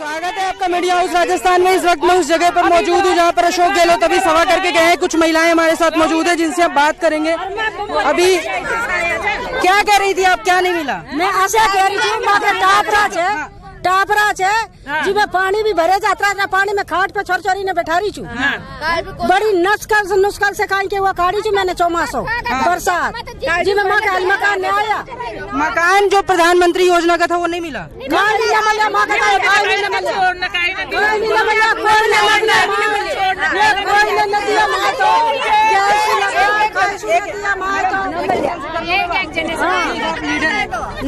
स्वागत है आपका मीडिया हाउस राजस्थान में। इस वक्त मैं उस जगह पर मौजूद हूँ जहाँ पर अशोक गहलोत अभी सभा करके गए हैं। कुछ महिलाएं हमारे साथ मौजूद है जिनसे आप बात करेंगे। अभी क्या कह रही थी आप, क्या नहीं मिला? मैं ऐसा कह रही थी टापरा छे जिसमें पानी भी भरे जाता पानी में खाट पे छोरी ने बैठा रही छू। बड़ी नुस्खल से खाई के वो काढ़ी छू मैंने चौमासो बरसात जिसमें मकान नहीं आया। मकान जो प्रधानमंत्री योजना का था वो नहीं मिला।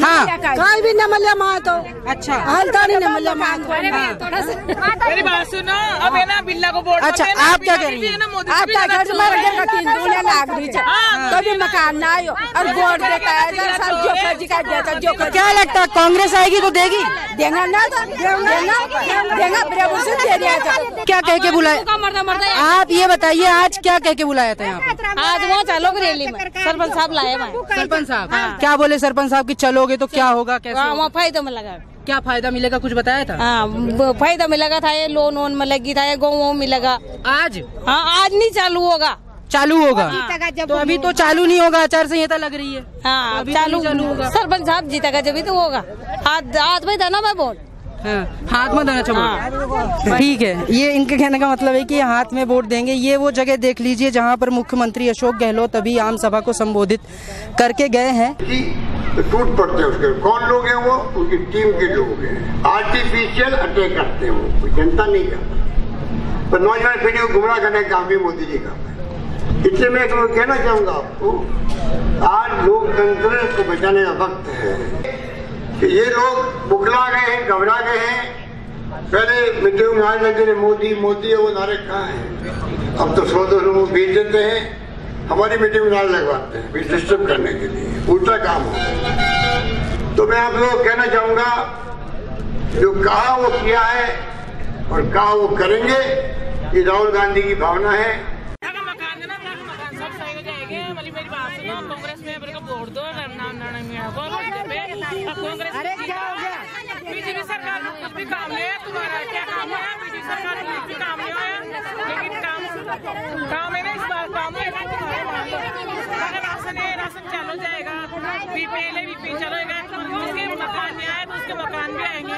हाँ कहीं भी न मिले माँ तो अच्छा हल्दानी न मिले माँ। मेरी बात सुनो, अब है ना बिल्ला को वोट। अच्छा आप क्या कह रही हैं? आपका घर से मर गया 3 दुनिया लाग रही है कभी मकान ना आयो और वोट देता है जो क्या लगता है कांग्रेस आएगी तो देगी? देगा ना तो देगा बराबर से दे दिया था। क्या कह के बुलाया? आप ये बताइए आज क्या कह के बुलाया था यहाँ पे? आज वो चलो रैली में सरपंच साहब लाए। सरपंच साहब क्या बोले? सरपंच साहब की चलोगे तो क्या होगा, कैसे होगा? वहाँ फायदा मिलेगा। क्या फायदा मिलेगा कुछ बताया था? हाँ फायदा मिलेगा था, ये लोन वोन मिलेगी था, ये गाँव मिलेगा। आज हाँ आज नहीं चालू होगा। चालू होगा तो अभी तो चालू नहीं होगा, आचार संहिता लग रही है। हाँ अभी चालू होगा। सरपंच साहब जीतेगा जब तो होगा। आज भाई था ना मैं वोट हाथ में देना चाहिए। ठीक है, ये इनके कहने का मतलब है कि हाथ में वोट देंगे। ये वो जगह देख लीजिए जहां पर मुख्यमंत्री अशोक गहलोत अभी आम सभा को संबोधित करके गए हैं। टूट पड़ते हैं उसके कौन लोग हैं, वो उनकी टीम के लोग हैं। आर्टिफिशियल अटैक करते हैं वो, जनता नहीं करता। पर नौजवान पीढ़ी को गुमराह करने का काम भी मोदी जी का। इसलिए मैं कहना चाहूंगा आपको, आज लोकतंत्र को बचाने का वक्त है। ये लोग बुखला गए हैं, घबरा गए हैं। पहले मीटिंग में आज लगते थे मोदी मोदी है, वो नारे कहाँ हैं? अब तो 100-200 लोग भेज देते हैं, हमारी मीटिंग में नारे लगवाते हैं डिस्टर्ब करने के लिए। उल्टा काम हो। तो मैं आप लोगों को कहना चाहूंगा, जो कहा वो किया है और कहा वो करेंगे। ये राहुल गांधी की भावना है। कांग्रेस में वोट दो, बीजेपी सरकार में कुछ भी काम नहीं है। तुम्हारा क्या काम है? बीजेपी सरकार में कुछ भी काम नहीं है, लेकिन काम है ना, इस बार काम है। राशन चालू जाएगा, बीपीएल चलेगा, उसके मकान नहीं आए तो उसके मकान भी आएंगे।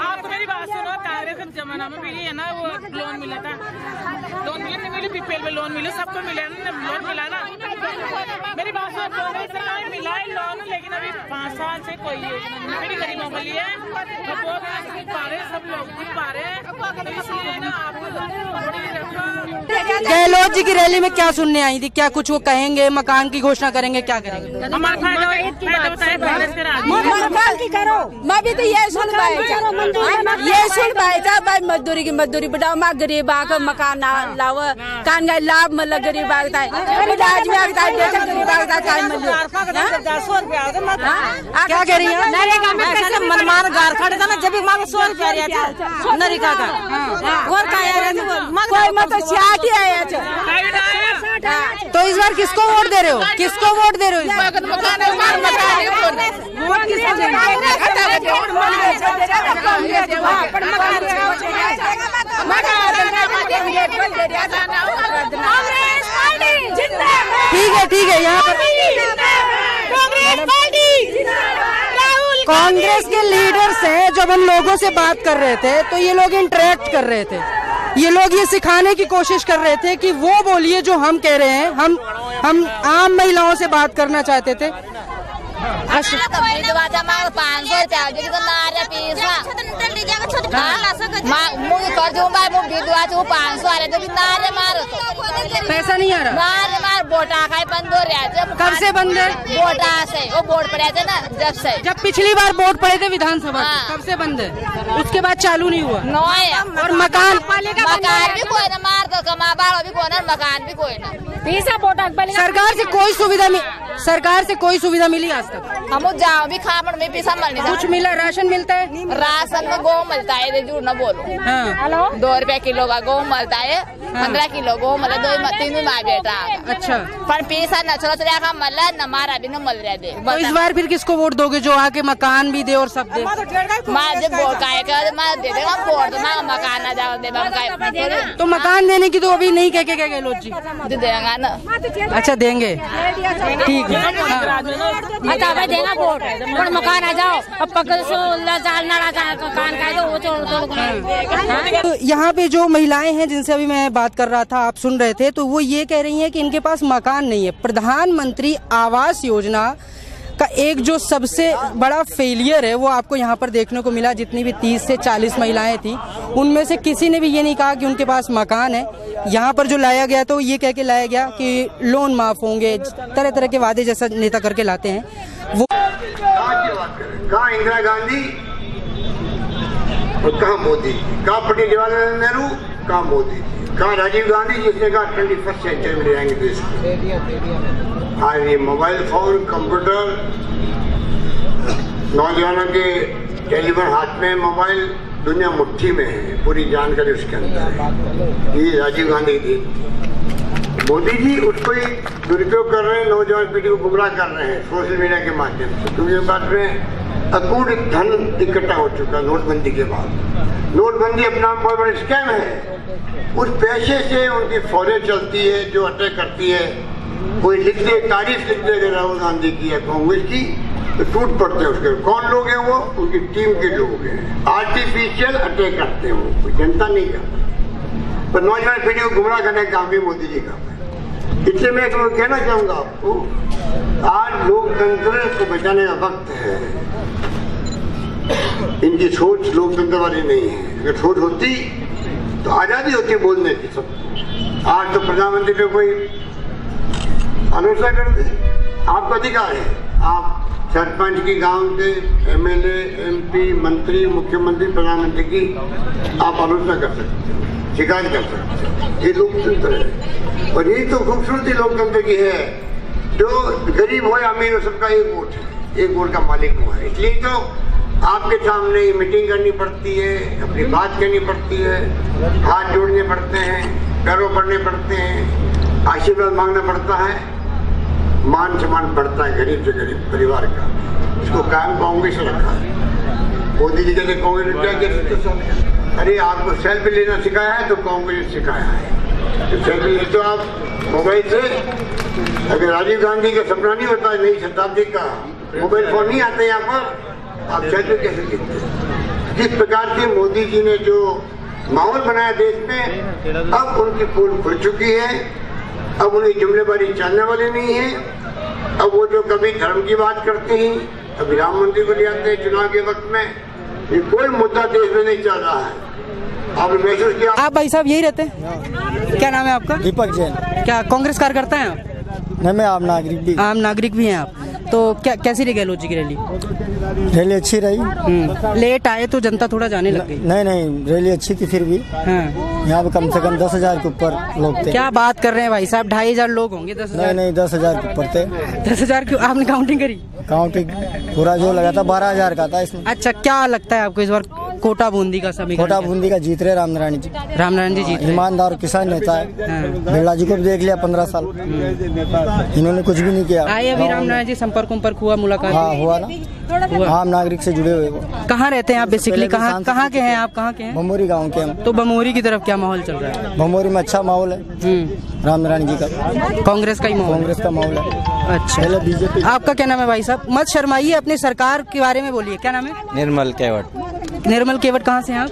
आपको मेरी बात सुनो, कांग्रेस के जमाना में मिली है ना वो लोन मिला था, लोन मिले मिले बीपीएल में लोन मिले, सबको मिला ना, लोन मिला ना। मेरी बात सुनो, कांग्रेस सरकार मिला है लोन, लेकिन अभी 5 साल से कोई योजना नहीं मेरी गरीबों के लिए सब लोग पा रहे हैं। तो इसलिए ना गहलोत जी की रैली में क्या सुनने आई थी? क्या कुछ वो कहेंगे, मकान की घोषणा करेंगे, क्या करेंगे? हमारा करो मैं भी तो ये सुन पाए भाई मजदूरी की मजदूरी बढ़ाओ, माँ गरीब आकर मकान लाओ, कान का लाभ मतलब गरीब आता है। क्या कह रही है? मनमान गार खड़े था ना, जब मांग 100 रुपया नरिका का और कोई मतलब 60 आया। तो इस बार किसको वोट दे रहे हो? किसको वोट दे रहे हो इस बार? वोट किसको दे रहे हो? ठीक है यहाँ पर कांग्रेस के लीडर्स हैं। जब हम लोगों से बात कर रहे थे तो ये लोग इंटरेक्ट कर रहे थे, ये लोग ये सिखाने की कोशिश कर रहे थे कि वो बोलिए जो हम कह रहे हैं। हम आम महिलाओं से बात करना चाहते थे। पैसा नहीं आ रहा, कब से बंद है? वोट पड़े थे ना जब पिछली बार वोट पड़े थे विधानसभा, कब से बंद है? उसके बाद चालू नहीं हुआ। और मकान भी कोई ना, मार दो कमा भी कोई ना, मकान भी कोई ना। सरकार से कोई सुविधा नहीं। सरकार से कोई सुविधा मिली आज तक? हम जाओ भी खा पर में पैसा मिल नहीं कुछ मिला? राशन मिलता है? राशन में गेहूँ मिलता है, झूठ न बोलो। हाँ। 2 रुपए किलो का गेहूँ मिलता है, 15 किलो गेहूँ मिला, 2-3 माँ बेटा। अच्छा, पर पैसा न चलो चला मिला न मारा भी न मिल रहा दे। तो इस बार फिर किसको वोट दोगे जो आके मकान भी दे और सब दे? माँ जब वोट का दे देगा वोट, माँ मकान न जाओ दे। तो मकान देने की तो अभी नहीं कह के क्या गहलोत जी दे देगा ना? अच्छा देंगे, ठीक है। देगा वोट, मकान आ जाओ तो यहाँ पे जो महिलाएं हैं जिनसे अभी मैं बात कर रहा था, आप सुन रहे थे, तो वो ये कह रही हैं कि इनके पास मकान नहीं है। प्रधानमंत्री आवास योजना का एक जो सबसे बड़ा फेलियर है वो आपको यहाँ पर देखने को मिला। जितनी भी 30 से 40 महिलाएं थी उनमें से किसी ने भी ये नहीं कहा कि उनके पास मकान है। यहाँ पर जो लाया गया तो ये कह के लाया गया कि लोन माफ होंगे, तरह तरह के वादे जैसा नेता करके लाते हैं वो। कहाँ इंदिरा गांधी और कहाँ मोदी? कहाँ पंडित जवाहरलाल नेहरू, कहाँ मोदी? कहाँ राजीव गांधी जिसने कहा 21st सेंचुरी में रहेंगे देश में? आज ये मोबाइल फोन, कंप्यूटर, नौजवानों के टेलीफोन हाथ में, मोबाइल, दुनिया मुट्ठी में है, पूरी जानकारी उसके अंदर है। ये राजीव गांधी थी। मोदी जी उसको ही दुरुपयोग कर रहे हैं, नौजवान पीढ़ी को गुमराह कर रहे हैं सोशल मीडिया के माध्यम से। क्योंकि बात में अकूट धन इकट्ठा हो चुका नोटबंदी के बाद। नोटबंदी अपना बहुत बड़ा स्कैम है। उस पैसे से उनकी फौजें चलती है जो अटैक करती है। कोई लिख दे, तारीफ लिख दे राहुल गांधी की या कांग्रेस की, तो टूट पड़ते हैं उसके। कौन लोग हैं वो? उनकी टीम के लोग हैं। आर्टिफिशियल अटैक करते हैं वो, कोई जनता नहीं करता। पर नौजवान पीढ़ी को गुमराह करने का काम भी मोदी जी का है। इसलिए मैं तो कहना चाहूंगा आपको, आज लोकतंत्र को बचाने का वक्त है। इनकी सोच लोकतंत्र वाली नहीं है। अगर सोच होती तो आजादी होती बोलने की सब। आज तो प्रधानमंत्री पे कोई आलोचना कर दे, आपका अधिकार है। आप सरपंच की, गांव के एमएलए, एमपी, मंत्री, मुख्यमंत्री, प्रधानमंत्री की आप आलोचना कर सकते हो, शिकायत कर सकते हो। ये लोकतंत्र है और यही तो खूबसूरती लोकतंत्र की है। जो गरीब हो या अमीर हो, सबका एक वोट है, एक वोट का मालिक हुआ है। इसलिए तो आपके सामने मीटिंग करनी पड़ती है, अपनी बात करनी पड़ती है, हाथ जोड़ने पड़ते हैं, पैरों पड़ने पड़ते हैं, आशीर्वाद मांगना पड़ता है, मान सम्मान बढ़ता है गरीब से गरीब परिवार का। इसको कायम कांग्रेस रखा है। मोदी जी कहते कांग्रेस क्या कहते? अरे आपको सेल्फी लेना सिखाया है तो कांग्रेस सिखाया है। तो सेल्फी ले तो आप मोबाइल से, अगर राजीव गांधी का सपना नहीं होता, नई शताब्दी का मोबाइल फोन नहीं आते यहाँ पर, आप सेल्फी कैसे लेते? जिस प्रकार से मोदी जी ने जो माहौल बनाया देश में, अब उनकी पोल खुल चुकी है। अब उन्हें जुमलेबाजी चलने वाली नहीं है। अब वो जो कभी धर्म की बात करते हैं, कभी राम मंदिर को ले आते हैं चुनाव के वक्त में। ये कोई मुद्दा देश में नहीं चल रहा है। आपने महसूस किया? आप भाई साहब यही रहते हैं? क्या नाम है आपका? दीपक जैन। क्या कांग्रेस कार्यकर्ता हैं आप? नहीं, मैं आम नागरिक भी। आम नागरिक भी हैं आप? तो क्या कैसी रही गहलोत जी की रैली? रैली अच्छी रही। लेट आए तो जनता थोड़ा जाने लग गई। नहीं, रैली अच्छी थी। फिर भी यहाँ पे कम से कम 10,000 के ऊपर लोग थे। क्या बात कर रहे हैं भाई साहब? 2,500 लोग होंगे। 10,000? नहीं, 10,000 के ऊपर थे। 10,000 क्यों? आपने काउंटिंग करी? काउंटिंग पूरा जो लगा था 12,000 का था इसमें। अच्छा, क्या लगता है आपको इस बार कोटा बूंदी का समीकरण? कोटा बूंदी का जीत रहे रामनारायण जी। रामनारायण जी जीत रहे। ईमानदार किसान नेता है। बिरला जी को भी देख लिया 15 साल, इन्होंने कुछ भी नहीं किया। आए अभी रामनारायण जी संपर्क हुआ, मुलाकात? हाँ हुआ ना, आम नागरिक से जुड़े हुए। वो कहाँ रहते हैं आप बेसिकली? कहाँ के हैं आप? कहाँ के हैं? भमोरी गाँव के हम। तो भमोरी की तरफ क्या माहौल चल रहा है? भमोरी में अच्छा माहौल है। रामनारायण जी का, कांग्रेस का ही माहौल? कांग्रेस का माहौल है। अच्छा, बीजेपी। आपका क्या नाम है भाई साहब? मत शर्माइए, अपनी सरकार के बारे में बोलिए। क्या नाम है? निर्मल केवट। निर्मल केवट कहाँ से हैं आप?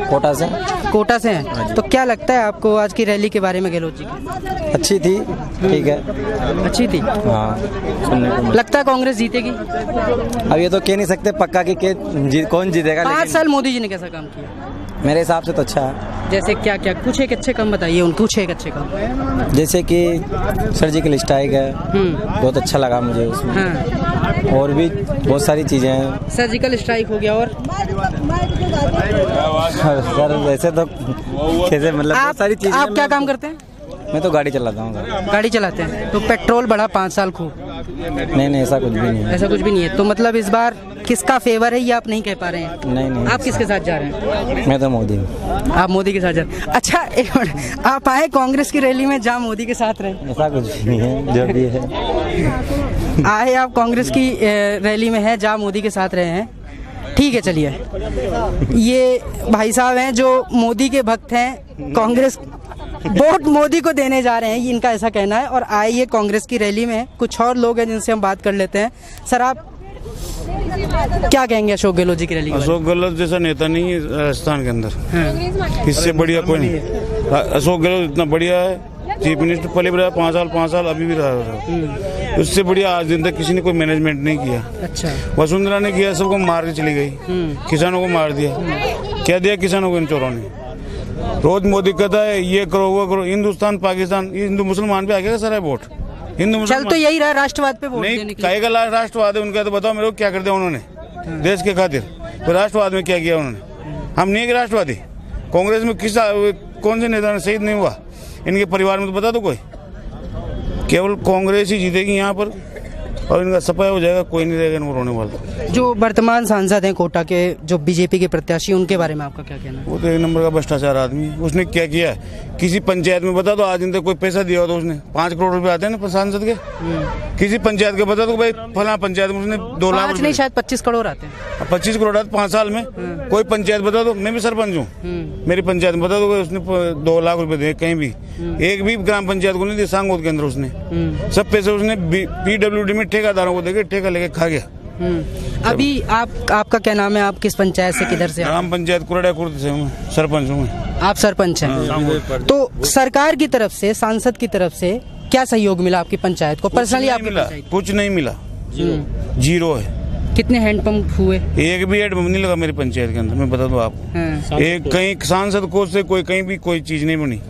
कोटा से। कोटा से हैं। तो क्या लगता है आपको आज की रैली के बारे में गहलोत जी की? अच्छी थी, ठीक है, अच्छी थी। हाँ, सुनने को लगता है कांग्रेस जीतेगी? अब ये तो कह नहीं सकते पक्का कि कौन जीतेगा। 5 साल मोदी जी ने कैसा काम किया? मेरे हिसाब से तो अच्छा है। जैसे क्या क्या? कुछ एक अच्छे काम बताइए उनको, कुछ एक अच्छे काम। जैसे कि सर्जिकल स्ट्राइक है, बहुत अच्छा लगा मुझे उसमें। हाँ। और भी बहुत सारी चीजें हैं। सर्जिकल स्ट्राइक हो गया। और सर वैसे तो कैसे, मतलब बहुत सारी चीजें। आप क्या काम करते हैं? मैं तो गाड़ी चलाता हूँ। गाड़ी चलाते हैं। तो पेट्रोल बढ़ा 5 साल खूब, नहीं ऐसा कुछ भी नहीं है। ऐसा कुछ भी नहीं है। तो मतलब इस बार किसका फेवर है ये आप नहीं कह पा रहे हैं? नहीं। आप किसके साथ जा रहे हैं? मैं तो मोदी। आप मोदी के साथ जा रहे हैं। अच्छा एक मिनट, आप आए कांग्रेस की रैली में जहाँ मोदी के साथ रहे? ऐसा कुछ भी नहीं है, जो भी है। आए आप कांग्रेस की रैली में है जहाँ मोदी के साथ रहे हैं, ठीक है। चलिए, ये भाई साहब हैं जो मोदी के भक्त हैं, कांग्रेस वोट मोदी को देने जा रहे हैं, इनका ऐसा कहना है। और आए ये कांग्रेस की रैली में, कुछ और लोग हैं जिनसे हम बात कर लेते हैं। सर आप क्या कहेंगे अशोक गहलोत जी की रैली? अशोक गहलोत जैसा नेता नहीं है राजस्थान के अंदर, इससे बढ़िया कोई नहीं। अशोक गहलोत इतना बढ़िया है, चीफ मिनिस्टर पहले भी रहा 5 साल अभी भी रहा। उससे बढ़िया आज दिन तक किसी ने कोई मैनेजमेंट नहीं किया। अच्छा, वसुंधरा ने किया, सबको मार के चली गई, किसानों को मार दिया। क्या दिया किसानों को इन चोरों ने? रोज मोदी कहता है ये करो वो करो। हिंदुस्तान पाकिस्तान हिंदू मुसलमान पे आ गया सारा वोट। हिंदू चल तो यही रहा, राष्ट्रवाद पे वोट नहीं कहेगा। राष्ट्रवाद है उनका, तो बताओ मेरे को क्या कर दिया उन्होंने देश के खातिर? तो राष्ट्रवाद में क्या किया उन्होंने? हम नहीं है राष्ट्रवादी। कांग्रेस में किस कौन से नेता ने शहीद नहीं हुआ? इनके परिवार में तो बता दो कोई। केवल कांग्रेस ही जीतेगी यहाँ पर और इनका सफाया हो जाएगा, कोई नहीं रहेगा इनको रोने वाला। जो वर्तमान सांसद हैं कोटा के, जो बीजेपी के प्रत्याशी, उनके बारे में आपका क्या कहना है? वो तो एक नंबर का भ्रष्टाचार आदमी है। उसने क्या किया? किसी पंचायत में बता दो आज दिन तक कोई पैसा दिया हो तो उसने 5 करोड़ रुपए आते हैं ना सांसद के। किसी पंचायत के बता दो भाई फला पंचायत में उसने 2 लाख नहीं, शायद 25 करोड़ आते हैं। 25 करोड़ आते 5 साल में। कोई पंचायत बता दो, मैं भी सरपंच हूँ, मेरी पंचायत में बता दो उसने 2 लाख रुपए दिए कहीं भी। एक भी ग्राम पंचायत को नहीं दिया सांगोद के अंदर उसने। सब पैसे उसने PWD में ठेकेदारों को देके ठेका लेके खा गया। अभी आपका क्या नाम है? आप किस पंचायत से, किधर से? ग्राम पंचायत कुरड़ा कुर्द से हूँ, सरपंच हूँ। आप सरपंच हैं। तो सरकार की तरफ से, सांसद की तरफ से क्या सहयोग मिला आपकी पंचायत को? पर्सनली आपकी पंचायत? कुछ नहीं मिला, जीरो है। कितने हैंडपंप हुए? एक भी हैंडपंप नहीं लगा मेरी पंचायत के अंदर, मैं बता दूं आपको। एक कहीं सांसद कोष से कोई कहीं भी कोई चीज नहीं बनी।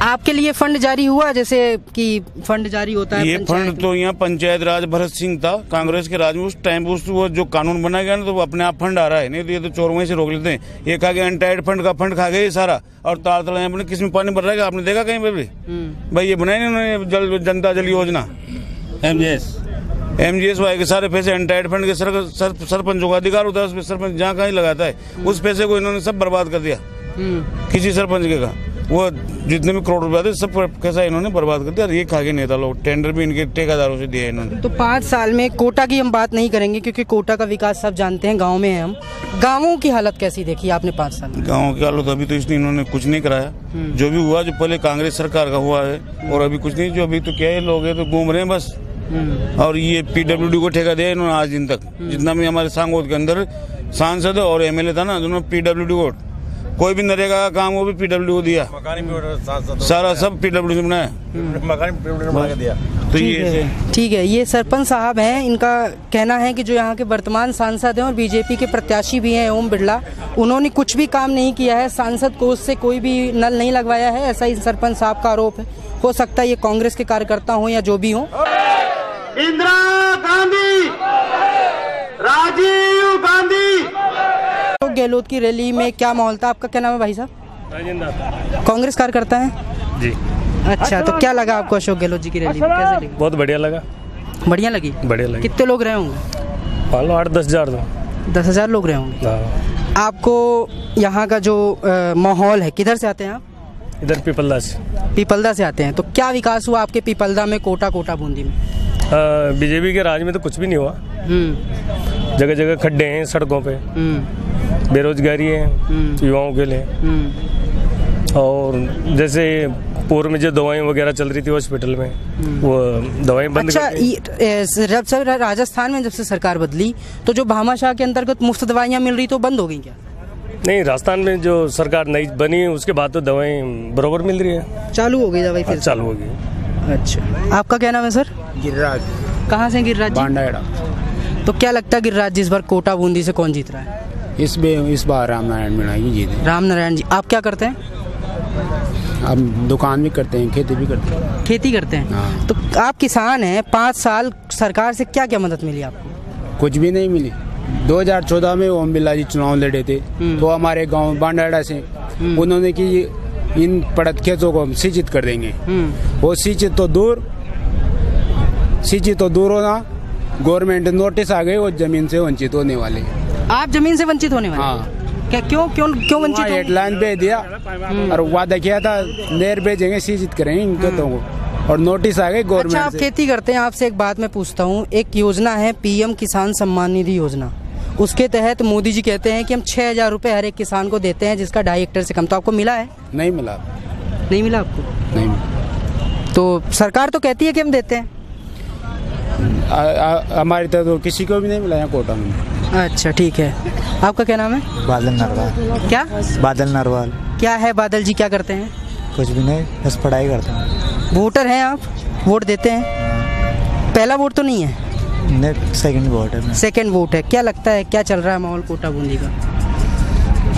आपके लिए फंड जारी हुआ, जैसे कि फंड जारी होता है? ये फंड तो यहाँ पंचायत राज भरत सिंह था कांग्रेस के राज में, उस टाइम वो जो कानून बना गया ना तो वो अपने आप फंड आ रहा है। नहीं तो ये तो चोर वहीं से रोक लेते हैं। ये खा के अनटाइड फंड का फंड खा गए सारा, और तार तला अपने किस में पानी भर रहा है आपने देखा कहीं पर भी? भाई ये बनाए नहीं उन्होंने जनता जल योजना, MGS वाले के सारे पैसे अनटाइड फंड के सरपंचों का अधिकार होता है, उसमें सरपंच जहाँ कहीं लगाता है उस पैसे को इन्होंने सब बर्बाद कर दिया। किसी सरपंच के का वो जितने भी करोड़ रुपए आते सब कैसा इन्होंने बर्बाद कर दिया। ये खा के नेता लोग, टेंडर भी इनके ठेकेदारों से दिया इन्होंने। तो 5 साल में कोटा की हम बात नहीं करेंगे क्योंकि कोटा का विकास सब जानते हैं, गाँव में है हम। गाँवों की हालत कैसी देखी आपने 5 साल में? गाँव की हालत अभी तो इसने इन्होंने कुछ नहीं कराया। जो भी हुआ, जो पहले कांग्रेस सरकार का हुआ है और अभी कुछ नहीं। जो अभी तो क्या है, लोग है तो घूम रहे हैं बस। और ये PWD को ठेका दिया इन्होंने आज दिन तक। जितना भी हमारे सांगोद के अंदर सांसद और MLA था ना, दोनों PWD को, कोई भी नरेगा का काम वो भी PWD को दिया, सारा सब PWD से बनाया, दिया। तो ये ठीक है। ये सरपंच साहब हैं, इनका कहना है कि जो यहाँ के वर्तमान सांसद हैं और बीजेपी के प्रत्याशी भी हैं ओम बिरला, उन्होंने कुछ भी काम नहीं किया है, सांसद कोष से कोई भी नल नहीं लगवाया है, ऐसा ही सरपंच साहब का आरोप है। हो सकता है ये कांग्रेस के कार्यकर्ता हो या जो भी हो। इंदिरा गांधी, राजीव गांधी। अशोक गहलोत की रैली में क्या माहौल था? आपका क्या नाम है भाई साहब? राजेंद्र। कांग्रेस कार्यकर्ता हैं जी। अच्छा, तो क्या लगा आपको अशोक गहलोत जी की रैली में? कैसे लगी? बहुत बढ़िया लगा। बढ़िया लगी? बढ़िया लगी। कितने लोग रहे होंगे? 8-10 हज़ार। 10,000 लोग रहे होंगे। आपको यहाँ का जो माहौल है, किधर से आते हैं आप? इधर पीपलदा से। पीपलदा से आते हैं। तो क्या विकास हुआ आपके पीपलदा में, कोटा बूंदी में? बीजेपी के राज में तो कुछ भी नहीं हुआ। जगह जगह खड्डे हैं सड़कों पे, बेरोजगारी है युवाओं के लिए। और जैसे पूर्व में जो दवाएं वगैरह चल रही थी हॉस्पिटल में, वो दवाएं बंद। अच्छा, जब से राजस्थान में जब से सरकार बदली तो जो भामाशाह के अंतर्गत मुफ्त दवाइयाँ मिल रही तो बंद हो गई क्या? नहीं, राजस्थान में जो सरकार नई बनी उसके बाद तो दवाएं बराबर मिल रही है। चालू हो गई दवाई फिर? चालू हो गई। अच्छा, आपका क्या नाम है सर? गिरिराज। कहाँ से गिरिराज जी? बांडाएड़ा। तो क्या लगता है गिरिराज जी इस बार कोटा बूंदी से कौन जीत रहा है? इस बार रामनारायण मीणा ही जीते। रामनारायण जी। आप क्या करते हैं? अब दुकान भी करते हैं, खेती भी करते हैं। खेती करते हैं। हाँ। तो आप किसान हैं, 5 साल सरकार से क्या क्या मदद मिली आपको? कुछ भी नहीं मिली। 2014 में ओम बिरला जी चुनाव लड़े थे तो हमारे गांव बांडाड़ा से उन्होंने कि इन पड़त खेतों को हम सिंचित कर देंगे। वो सिंचित तो दूर, सिंचित तो दूर होना, गवर्नमेंट नोटिस आ गई वो जमीन से वंचित होने वाले। आप जमीन से वंचित होने वाले? हाँ। क्या क्यों क्यों क्यों वंचित? हेडलाइन भेज दिया और वादा किया था नहर भेजेंगे, सिंचित करेंगे इन खेतों को, और नोटिस आ गई गवर्नमेंट अच्छा, आप खेती करते हैं, आपसे एक बात मैं पूछता हूँ, एक योजना है पीएम किसान सम्मान निधि योजना, उसके तहत मोदी जी कहते हैं कि हम 6,000 रुपए हर एक किसान को देते हैं जिसका 2.5 हेक्टेयर से कम। तो आपको मिला है? नहीं मिला। नहीं मिला आपको? नहीं। तो सरकार तो कहती है कि हम देते हैं। हमारी तरफ तो किसी को भी नहीं मिला यहाँ कोटा में। अच्छा ठीक है, आपका क्या नाम है? बादल नरवाल। क्या? बादल नरवाल। क्या है बादल जी, क्या करते हैं? कुछ भी नहीं, बस पढ़ाई करता हूँ। वोटर हैं आप? वोट देते हैं? पहला वोट तो नहीं है? नहीं, सेकंड वोट है। सेकंड वोट है। क्या लगता है क्या चल रहा है माहौल कोटा बूंदी का?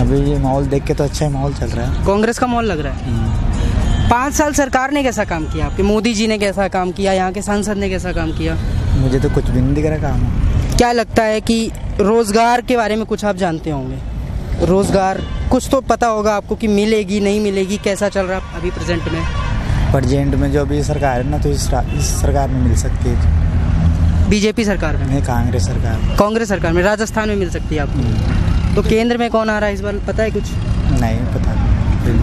अभी ये माहौल देख के तो अच्छा माहौल चल रहा है। कांग्रेस का माहौल लग रहा है। 5 साल सरकार ने कैसा काम किया आपके? मोदी जी ने कैसा काम किया? यहाँ के सांसद ने कैसा काम किया? मुझे तो कुछ भी नहीं दिख रहा काम। क्या लगता है कि रोजगार के बारे में कुछ आप जानते होंगे? रोजगार कुछ तो पता होगा आपको कि मिलेगी नहीं मिलेगी, कैसा चल रहा है अभी प्रेजेंट में? प्रेजेंट में जो अभी सरकार है ना, तो इस सरकार में मिल सकती है। बीजेपी सरकार में? नहीं, कांग्रेस सरकार। कांग्रेस सरकार में राजस्थान में मिल सकती है आपको। तो केंद्र में कौन आ रहा है इस बार, पता है कुछ? नहीं पता।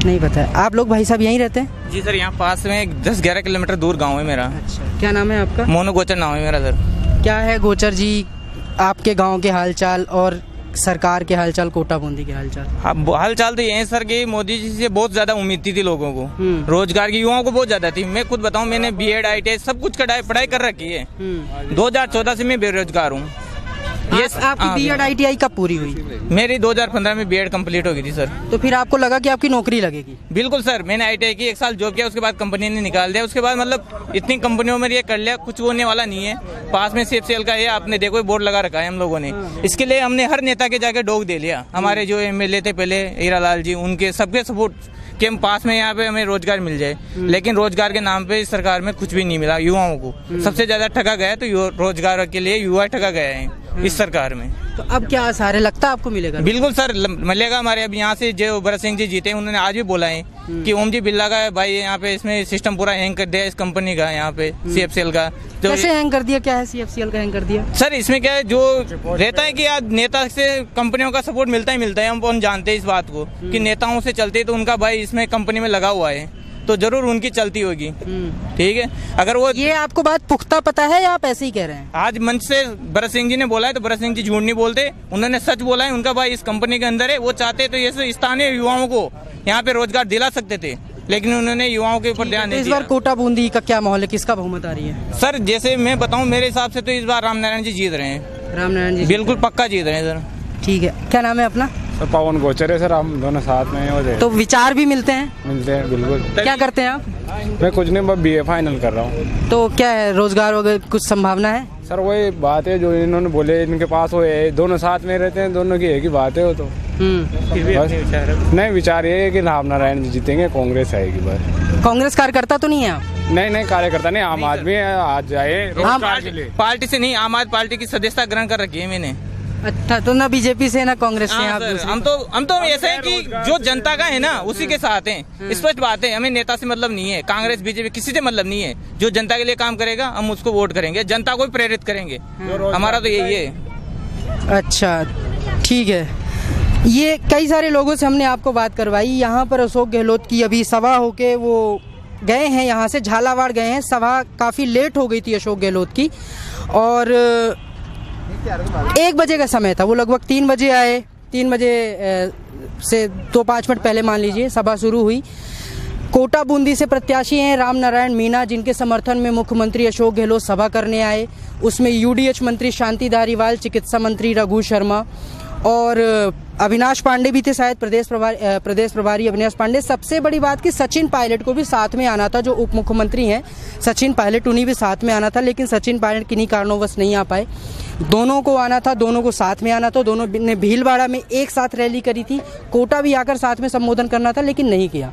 नहीं पता है। आप लोग भाई साहब यहीं रहते हैं? जी सर, यहाँ पास में 10-11 किलोमीटर दूर गांव है मेरा। अच्छा, क्या नाम है आपका? मोनू गोचर नाम है मेरा सर। क्या है गोचर जी आपके गांव के हालचाल और सरकार के हालचाल, कोटा बूंदी के हालचाल? हालचाल तो ये है सर कि मोदी जी से बहुत ज्यादा उम्मीद थी लोगों को, रोजगार की युवाओं को बहुत ज्यादा थी। मैं खुद बताऊं, मैंने बीएड ITI सब कुछ पढ़ाई कर रखी है। 2014 से मैं बेरोजगार हूँ। ये आपकी बीएड ITI कब पूरी हुई? मेरी 2015 में बीएड कंप्लीट हो गई थी सर। तो फिर आपको लगा कि आपकी नौकरी लगेगी? बिल्कुल सर, मैंने ITI की 1 साल जॉब किया, उसके बाद कंपनी ने निकाल दिया। उसके बाद मतलब इतनी कंपनियों में ये कर लिया, कुछ होने वाला नहीं है। पास में CFCL का है, आपने देखो बोर्ड लगा रखा है हम लोगों ने। इसके लिए हमने हर नेता के जाके डोक दे लिया। हमारे जो MLA थे पहले, हीरालाल जी, उनके सबके सपोर्ट कि हम पास में यहाँ पे हमें रोजगार मिल जाए, लेकिन रोजगार के नाम पे इस सरकार में कुछ भी नहीं मिला युवाओं को। सबसे ज्यादा ठगा गया तो रोजगार के लिए युवा ठगा गया है इस सरकार में। तो अब क्या आसार है, लगता है आपको मिलेगा? बिल्कुल सर मिलेगा। हमारे अब यहाँ से जो भरत सिंह जी जीते, उन्होंने आज भी बोला है कि ओम जी बिरला का भाई यहाँ पे इसमें सिस्टम पूरा हैंग कर दिया इस कंपनी का, यहाँ पे CFCL का। तो कैसे हैंग कर दिया? क्या है CFCL का हैंग कर दिया? सर इसमें क्या है, जो रहता है कि आज नेता से कंपनियों का सपोर्ट मिलता है। हम जानते हैं इस बात को कि नेताओं से चलते तो उनका भाई इसमें कंपनी में लगा हुआ है, तो जरूर उनकी चलती होगी। ठीक है, अगर वो ये आपको बात पुख्ता पता है या आप ऐसे ही कह रहे हैं? आज मंच से भरत सिंह जी ने बोला है, तो भरत सिंह जी झूठ नहीं बोलते, उन्होंने सच बोला है। उनका भाई इस कंपनी के अंदर है, वो चाहते तो ये स्थानीय युवाओं को यहाँ पे रोजगार दिला सकते थे, लेकिन उन्होंने युवाओं के ऊपर ध्यान नहीं दिया। इस बार कोटा बूंदी का क्या माहौल है, किसका बहुमत आ रही है? सर जैसे मैं बताऊं, मेरे हिसाब से तो इस बार रामनारायण जी जीत रहे हैं। रामनारायण जी बिल्कुल पक्का जीत रहे हैं सर। ठीक है, क्या नाम है अपना? सर पवन गोचर है सर, हम दोनों साथ में हो जाए। तो विचार भी मिलते हैं? मिलते हैं बिल्कुल। क्या करते हैं आप? मैं कुछ नहीं, बस BA फाइनल कर रहा हूँ। तो क्या है, रोजगार वगैरह कुछ संभावना है? सर वही बात है जो इन्होंने बोले, इनके पास वो है, दोनों साथ में रहते हैं, दोनों की एक ही बात है वो तो। फिर भी नहीं, विचार ये है कि रामनारायण जी जीतेंगे, कांग्रेस आएगी बस। कांग्रेस कार्यकर्ता तो नहीं है आप? नहीं कार्यकर्ता नहीं, आम आदमी है, आज जाए रोजगार के लिए। पार्टी से नहीं, आम आदमी पार्टी की सदस्यता ग्रहण कर रखी है मैंने। अच्छा, तो ना बीजेपी से ना कांग्रेस से आप? हम तो ऐसे हैं कि जो जनता का है ना उसी के साथ हैं। स्पष्ट बात है, हमें नेता से मतलब नहीं है, कांग्रेस BJP किसी से मतलब नहीं है। जो जनता के लिए काम करेगा हम उसको वोट करेंगे, जनता को भी प्रेरित करेंगे, हमारा तो यही है। अच्छा ठीक है, ये कई सारे लोगों से हमने आपको बात करवाई। यहाँ पर अशोक गहलोत की अभी सभा होके वो गए हैं, यहाँ से झालावाड़ गए हैं। सभा काफ़ी लेट हो गई थी अशोक गहलोत की, और 1 बजे का समय था, वो लगभग 3 बजे आए। 3 बजे से 2-5 मिनट पहले मान लीजिए सभा शुरू हुई। कोटा बूंदी से प्रत्याशी हैं रामनारायण मीणा, जिनके समर्थन में मुख्यमंत्री अशोक गहलोत सभा करने आए। उसमें UDH मंत्री शांति धारीवाल, चिकित्सा मंत्री रघु शर्मा और अविनाश पांडे भी थे शायद, प्रदेश प्रभारी अविनाश पांडे। सबसे बड़ी बात कि सचिन पायलट को भी साथ में आना था, जो उप मुख्यमंत्री हैं सचिन पायलट, उन्हीं भी साथ में आना था, लेकिन सचिन पायलट किन्हीं कारणोंवश नहीं आ पाए। दोनों को आना था, दोनों को साथ में आना था। दोनों ने भीलवाड़ा में एक साथ रैली करी थी, कोटा भी आकर साथ में संबोधन करना था, लेकिन नहीं किया,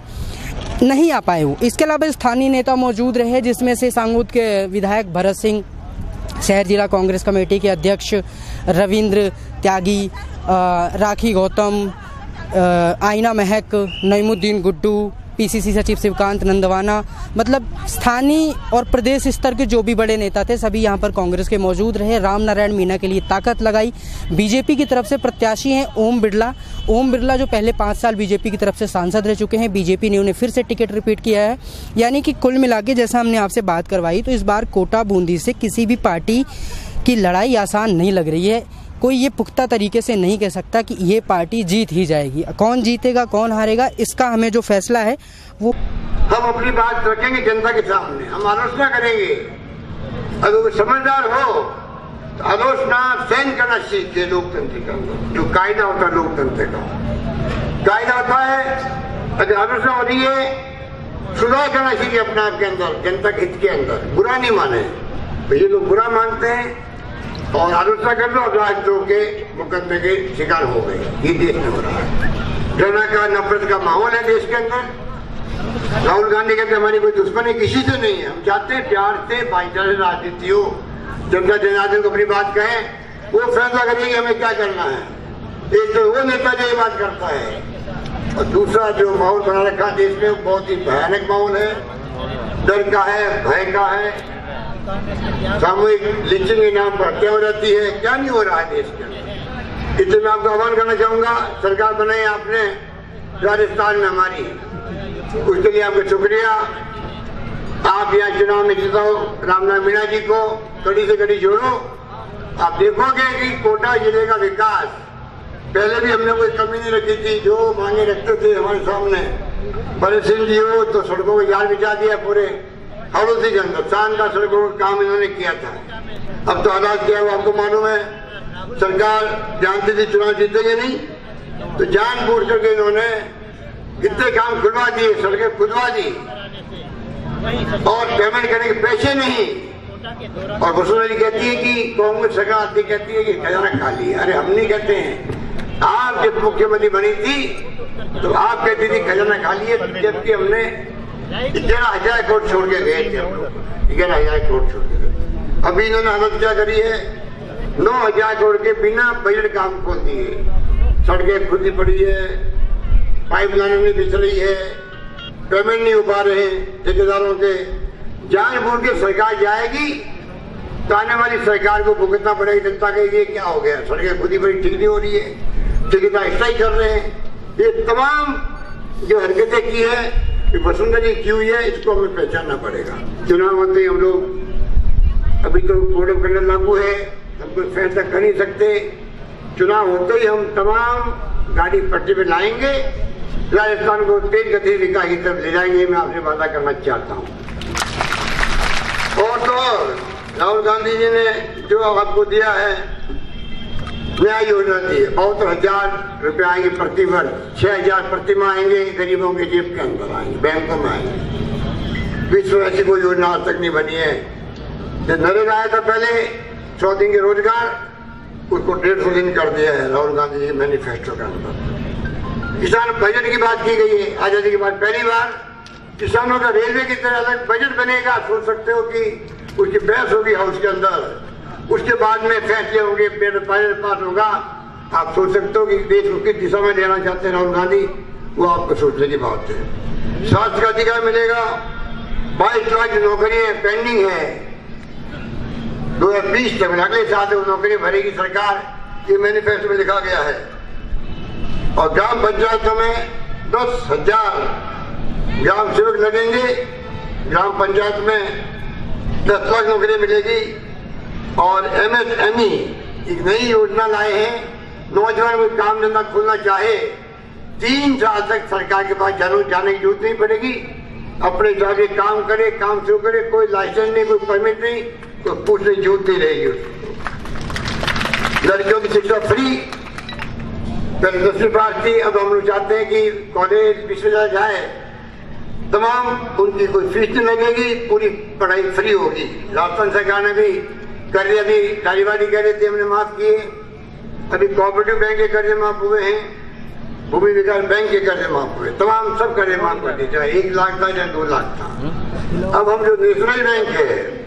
नहीं आ पाए वो। इसके अलावा स्थानीय नेता मौजूद रहे, जिसमें से सांगोद के विधायक भरत सिंह, शहर जिला कांग्रेस कमेटी के अध्यक्ष रविंद्र त्यागी, राखी गौतम, आइना महक, नईमुद्दीन गुड्डू, पीसीसी सचिव शिवकांत नंदवाना, मतलब स्थानीय और प्रदेश स्तर के जो भी बड़े नेता थे सभी यहाँ पर कांग्रेस के मौजूद रहे। राम नारायण मीणा के लिए ताकत लगाई। बीजेपी की तरफ से प्रत्याशी हैं ओम बिरला जो पहले 5 साल बीजेपी की तरफ से सांसद रह चुके हैं। बीजेपी ने उन्हें फिर से टिकट रिपीट किया है। यानी कि कुल मिला के जैसा हमने आपसे बात करवाई तो इस बार कोटा बूंदी से किसी भी पार्टी की लड़ाई आसान नहीं लग रही है। कोई ये पुख्ता तरीके से नहीं कह सकता कि ये पार्टी जीत ही जाएगी। कौन जीतेगा कौन हारेगा इसका हमें जो फैसला है वो हम अपनी बात रखेंगे जनता के सामने, हम आलोचना करेंगे। अगर वो समझदार हो तो आलोचना सहन करना सीखे। लोकतंत्र का जो कायदा होता है, लोकतंत्र का कायदा होता है अगर आलोचना हो रही है सुधार करना सीखे अपने आप के अंदर, जनता के हित के अंदर। बुरा नहीं माने तो ये लोग बुरा मानते हैं और आलोचना कर लो और राजद्रोह के मुकदमे के शिकार हो गए। ये देश में हो रहा है। घृणा का नफरत का माहौल है देश के अंदर। राहुल गांधी कहते हमारी कोई दुश्मनी किसी से नहीं है, हम चाहते हैं प्यार से भाईचारे राजनीति हो, जनता जनार्दन को अपनी बात कहें, वो फैसला करेंगे हमें क्या करना है। एक तो वो नेता जो ये बात करता है और दूसरा जो माहौल बना रखा देश में बहुत ही भयानक माहौल है, डर का है, भय का है। सामूहिक लिंचिंग के नाम पर हत्या हो जाती है, क्या नहीं हो रहा है देश के अंदर। इसलिए मैं आपको आह्वान करना चाहूंगा, सरकार बनाई आपने राजस्थान में हमारी, उसके लिए आपका शुक्रिया। आप यहाँ चुनाव में जिताओ राम नारायण मीणा जी को, कड़ी से कड़ी जोड़ो। आप देखोगे कि कोटा जिले का विकास पहले भी हमने कोई कमी नहीं रखी थी, जो मांगे रखते थे हमारे सामने। बड़े सिंह जी हो तो सड़कों को जाल बिछा दिया, पूरे हड़ोसी के अंदर शान का सड़कों का काम इन्होंने किया था। अब तो हालात क्या है आपको मालूम है। सरकार जानती थी चुनाव जीतेंगे नहीं तो जानबूझ करके इन्होंने इतने काम खुलवा दिए, सड़कें खुदवा दी और पेमेंट करने के पैसे नहीं। और वसुंधरा जी कहती है कि कांग्रेस सरकार आती कहती है कि खजाना खाली है। अरे हम नहीं कहते हैं, आप जब मुख्यमंत्री बनी थी तो आप कहती थी खजाना खाली है, जबकि हमने 11,000 करोड़ छोड़ के गए थे। 11,000 करोड़ छोड़ के गए। अभी इन्होंने हालत क्या करी है, 9,000 करोड़ के बिना बजट काम खोल दिए। सड़कें खुदी पड़ी है, पाइप लाइनें नहीं बिछ रही है, पेमेंट नहीं हो पा रहे ठेकेदारों के। जानबूझ के सरकार जाएगी तो आने वाली सरकार को भुगतना पड़ेगी। जनता कहेगी ये क्या हो गया, सड़कें खुदी पड़ी ठीक नहीं हो रही है, ठेकेदार स्ट्राइक कर रहे हैं। ये तमाम जो हरकतें की है वसुंधरा जी की हुई है, इसको हमें पहचानना पड़ेगा। चुनाव होते ही हम लोग, अभी तो कोड ऑफ कंडक्ट लागू है, हम कोई फैसला कर नहीं सकते। चुनाव होते ही हम तमाम गाड़ी पट्टी पे लाएंगे, राजस्थान को तेज गति विकास की तरफ ले जाएंगे। मैं आपसे वादा करना चाहता हूँ। और तो राहुल गांधी जी ने जो आपको दिया है न्याय योजना दी है, 72,000 रुपये आएंगे प्रति वर्ष, 6,000 प्रति माह आएंगे गरीबों के जेब के अंदर आएंगे, बैंकों में आएंगे। विश्व में ऐसी कोई योजना आज तक नहीं बनी है। जो नरेगा आया था पहले 100 दिन के रोजगार, उसको 150 दिन कर दिया है राहुल गांधी जी के मैनिफेस्टो के अंदर। किसान बजट की बात की गई है, आजादी के बाद पहली बार किसानों का रेलवे की तरह अलग बजट बनेगा। सोच सकते हो कि उसकी बहस होगी हाउस के अंदर, उसके बाद में फैसले होंगे, बजट पास होगा। आप सोच सकते हो कि देश को किस दिशा में लेना चाहते हैं राहुल गांधी, वो आपको सोचने की बात है। स्वास्थ्य का अधिकार मिलेगा, 22 लाख नौकरियां पेंडिंग है, 2020 तक अगले साल वो नौकरी भरेगी सरकार, ये मैनिफेस्टो में लिखा गया है। और ग्राम पंचायतों में 10,000 ग्राम सेवक लगेंगे, ग्राम पंचायत में 10 लाख नौकरी मिलेगी। और MSME एक नई योजना लाए हैं, नौजवान कोई काम धंधा खोलना चाहे 3 साल तक सरकार के पास जाने की जरूरत नहीं पड़ेगी, अपने जाके काम करे, काम शुरू करे, कोई लाइसेंस नहीं, कोई परमिट नहीं, कोई पूछने की जरूरत नहीं रहेगी उसको। लड़कियों की शिक्षा फ्री, पहले 10वीं पास थी, अब हम लोग चाहते हैं कि कॉलेज विश्वविद्यालय जाए, तमाम उनकी कोई फीस नहीं लगेगी, पूरी पढ़ाई फ्री होगी। राजस्थान सरकार ने भी कर दिया, अभी नारीवादी कह रहे थे हमने माफ किए, अभी कोऑपरेटिव बैंक के कर्जे माफ हुए हैं, भूमि विकास बैंक के कर्जे माफ हुए, तमाम सब कर्जे माफ कर दिए, चाहे 1 लाख था या 2 लाख था। अब हम जो नेशनल बैंक है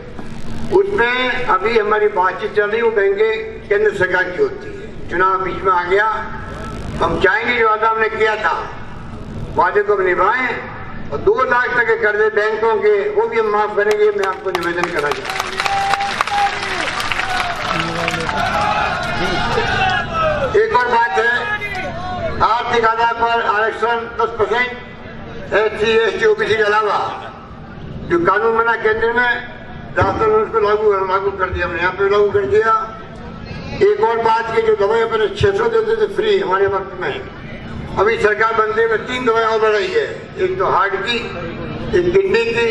उसमें अभी हमारी बातचीत चल रही, वो बैंकें केंद्र सरकार की होती है। चुनाव बीच में आ गया, हम चाहेंगे जो वादा हमने किया था वादे को निभाएं, और 2 लाख तक के कर्जे बैंकों के वो भी हम माफ करेंगे। मैं आपको निवेदन करना चाहता हूँ। एक और बात है, आर्थिक आधार पर आरक्षण 10% SC ST OBC के अलावा जो कानून बना केंद्र में, राजस्थान में उसको लागू कर दिया, हमने यहाँ पे लागू कर दिया। एक और बात की, जो दवाई अपने 600 देते थे फ्री हमारे वक्त में, अभी सरकार बनते में 3 दवाएं और बढ़ाई है। एक तो हार्ट की, एक किडनी की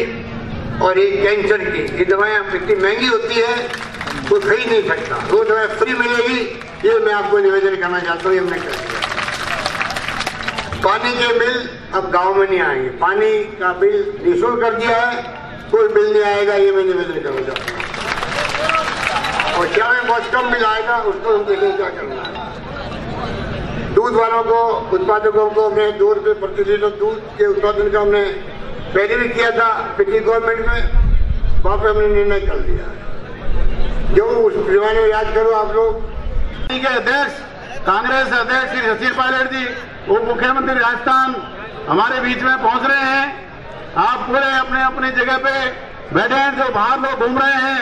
और एक कैंसर की। ये दवाएं इतनी महंगी होती है कोई खरीद नहीं सकता, वो दवाएं फ्री मिलेगी। ये मैं आपको निवेदन करना चाहता हूँ, हमने कर दिया। पानी के बिल अब गांव में नहीं आएंगे, पानी का बिल निःशुल्क कर दिया है, कोई बिल नहीं आएगा। ये मैं निवेदन करना चाहता हूँ। और क्या में बहुत कम बिल आएगा, उसको हम देखें क्या करना है। दूध वालों को, उत्पादकों को हमने 2 रुपये प्रति लीटर दूध के उत्पादन का हमने पहले भी किया था पिछली गवर्नमेंट में, वहाँ पे हमने निर्णय कर लिया है। जो उस जमाने में याद करो आप लोग, अध्यक्ष कांग्रेस अध्यक्ष श्री सचिन पायलट जी, उप मुख्यमंत्री राजस्थान हमारे बीच में पहुंच रहे हैं। आप पूरे अपने अपने जगह पे बैठे हैं। जो बाहर लोग घूम रहे हैं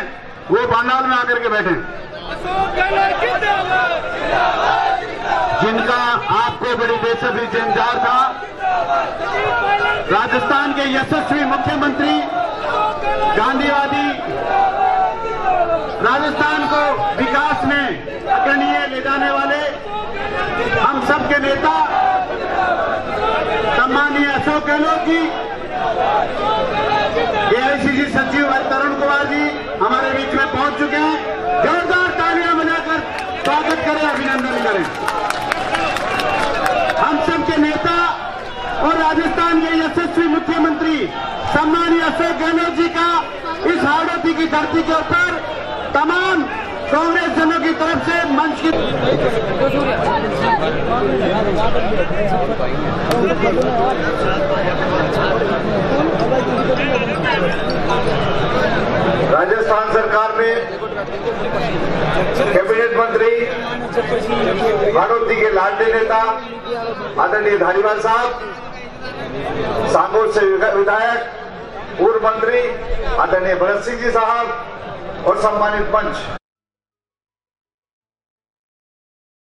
वो पंडाल में आकर के बैठे, जिनका आपको बड़ी बेसब्री से इंतजार था। राजस्थान के यशस्वी मुख्यमंत्री, गांधीवादी, राजस्थान को विकास में अग्रणीय ले जाने वाले हम सबके नेता सम्मानीय अशोक गहलोत जी, AICC सचिव तरुण कुमार जी हमारे बीच में पहुंच चुके हैं। जोरदार तालियां बजाकर स्वागत करें, अभिनंदन करें। हम सबके नेता और राजस्थान के यशस्वी मुख्यमंत्री सम्मानीय अशोक गहलोत जी का इस हाड़ौती की धरती के ऊपर तमाम कांग्रेस जनों की तरफ से मंच की राजस्थान सरकार में कैबिनेट मंत्री हाड़ौती के लाडले नेता आदरणीय धारीवाल साहब, सांगोर से विधायक, पूर्व मंत्री आदरणीय भगत सिंह जी साहब और सम्मानित मंच।